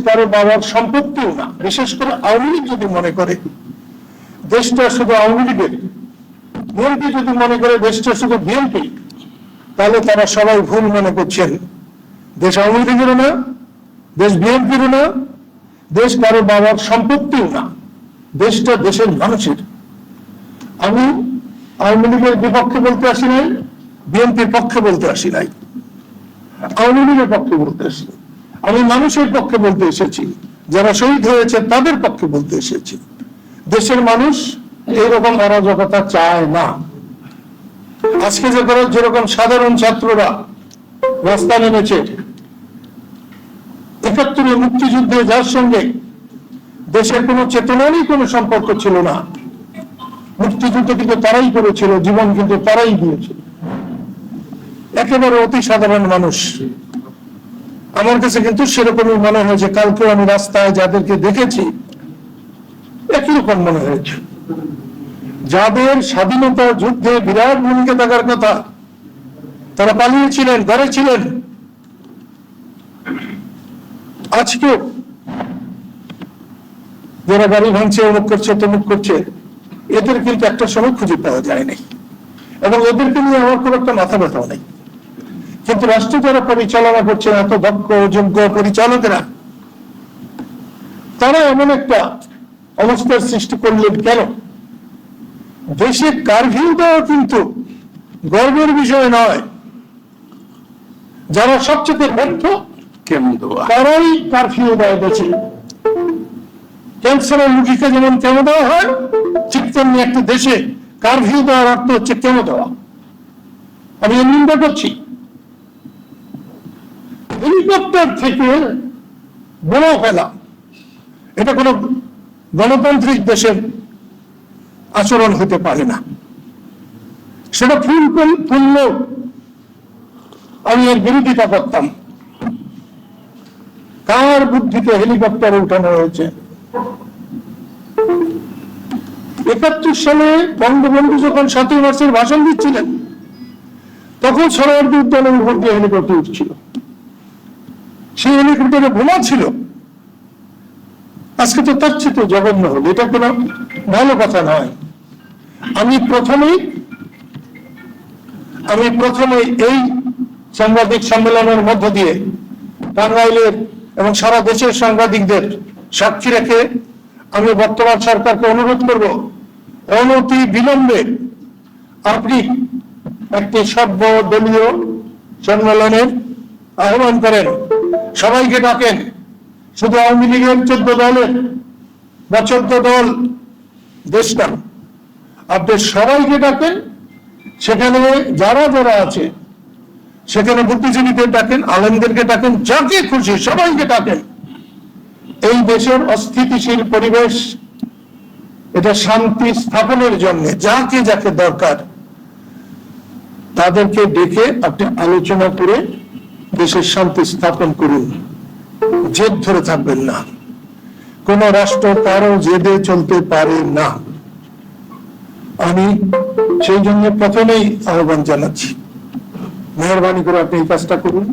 কারো বাবার সম্পত্তিও না। বিশেষ করে আওয়ামী লীগ যদি মনে করে দেশটা শুধু আওয়ামী লীগের, বিএনপি যদি মনে করে দেশটা শুধু বিএনপি, তাহলে তারা সবাই ভুল মনে করছেন। দেশ আওয়ামী লীগেরও না, দেশ বিএনপিরও না, দেশ কারো বাবার সম্পত্তিও না, দেশটা দেশের মানুষের। আমি আওয়ামী লীগের বিপক্ষে বলতে আসি নাই, বিএনপির পক্ষে বলতে আসি নাই, আওয়ামী লীগের পক্ষে বলতে আসি। আমি মানুষের পক্ষে বলতে এসেছি, যারা শহীদ হয়েছে তাদের পক্ষে বলতে এসেছি। দেশের মানুষ এইরকম অরাজকতা চায় না। আজকে যেরকম সাধারণ ছাত্ররা রাস্তা নেমেছে ৭১ মুক্তিযুদ্ধে, যার সঙ্গে দেশের কোনো চেতনারই কোনো সম্পর্ক ছিল না, মুক্তিযুদ্ধ কিন্তু তারাই করেছিল, জীবন কিন্তু তারাই দিয়েছিল, একেবারে অতি সাধারণ মানুষ। আমার কাছে কিন্তু সেরকমই মনে হয় যে কালকে আমি রাস্তায় যাদেরকে দেখেছি একই রকম মনে হয়েছে। যাদের স্বাধীনতা যুদ্ধে বিরাট ভূমিকা থাকার কথা, তারা পালিয়েছিলেন, ঘরে ছিলেন, আজকে যারা বাড়ি ভাঙছে, অমুক করছে, তমুক করছে, এদের কিন্তু একটা সময় খুঁজে পাওয়া যায় নাই, এবং এদেরকে নিয়ে আমার খুব একটা মাথা ব্যথাও নেই। কিন্তু রাষ্ট্র যারা পরিচালনা করছেন, এত দক্ষ যোগ্য পরিচালকেরা, তারা এমন একটা অবস্থার সৃষ্টি করলেন কেন? দেশে কারফিউ দেওয়া কিন্তু গর্বের বিষয় নয়। যারা সবচেয়ে ব্যর্থ তারাই কারফিউ দেয় দেশে। ক্যান্সারের রোগীকে যেমন কেমো দেওয়া হয়, ঠিক তেমনি একটা দেশে কারফিউ দেওয়ার অর্থ হচ্ছে কেমো দেওয়া। আমি নিন্দা করছি। হেলিকপ্টার থেকে বোমা ফেলা, এটা কোনো গণতান্ত্রিক দেশের আচরণ হতে পারে না। সেটা ফুল আমি এর বিরোধিতা করতাম। কার বুদ্ধিতে হেলিকপ্টারে উঠানো হয়েছে? ৭১ সালে বঙ্গবন্ধু যখন ৭ই মার্চের ভাষণ দিচ্ছিলেন, তখন সরোয়ার্দী উদ্যানের উপর দিয়ে হেলিকপ্টার উঠছিল, সেই হেলিকপ্টারে বোমা ছিল। আজকে তো তার চেয়ে জঘন্য হল, এটা কোনো ভালো কথা নয়। আমি প্রথমেই এই সাংবাদিক সম্মেলনের মধ্য দিয়ে টাঙ্গাইলের এবং সারা দেশের সাংবাদিকদের সাক্ষী রেখে আমি বর্তমান সরকারকে অনুরোধ করব, অনতি বিলম্বে আপনি একটি সর্বদলীয় সম্মেলনের আহ্বান করেন, সবাইকে ডাকেন। শুধু আওয়ামী লীগের 14 দলের বা 14 দল দেশটা, আপনি সবাইকে ডাকেন। সেখানে যারা যারা আছে, সেখানে বুদ্ধিজীবীদের ডাকেন, আলেমদেরকে ডাকেন, যাকে খুশি সবাইকে ডাকেন। এই দেশের অস্থিতিশীল পরিবেশ, এটা শান্তি স্থাপনের জন্য যাকে যাকে দরকার তাদেরকে ডেকে আপনি আলোচনা করে দেশের শান্তি স্থাপন করুন। জেদ ধরে থাকবেন না। কোন রাষ্ট্র কারো জেদে চলতে পারে না। আমি সেই জন্য প্রথমেই আহ্বান জানাচ্ছি, মেহরবানি করে আপনি এই কাজটা করুন।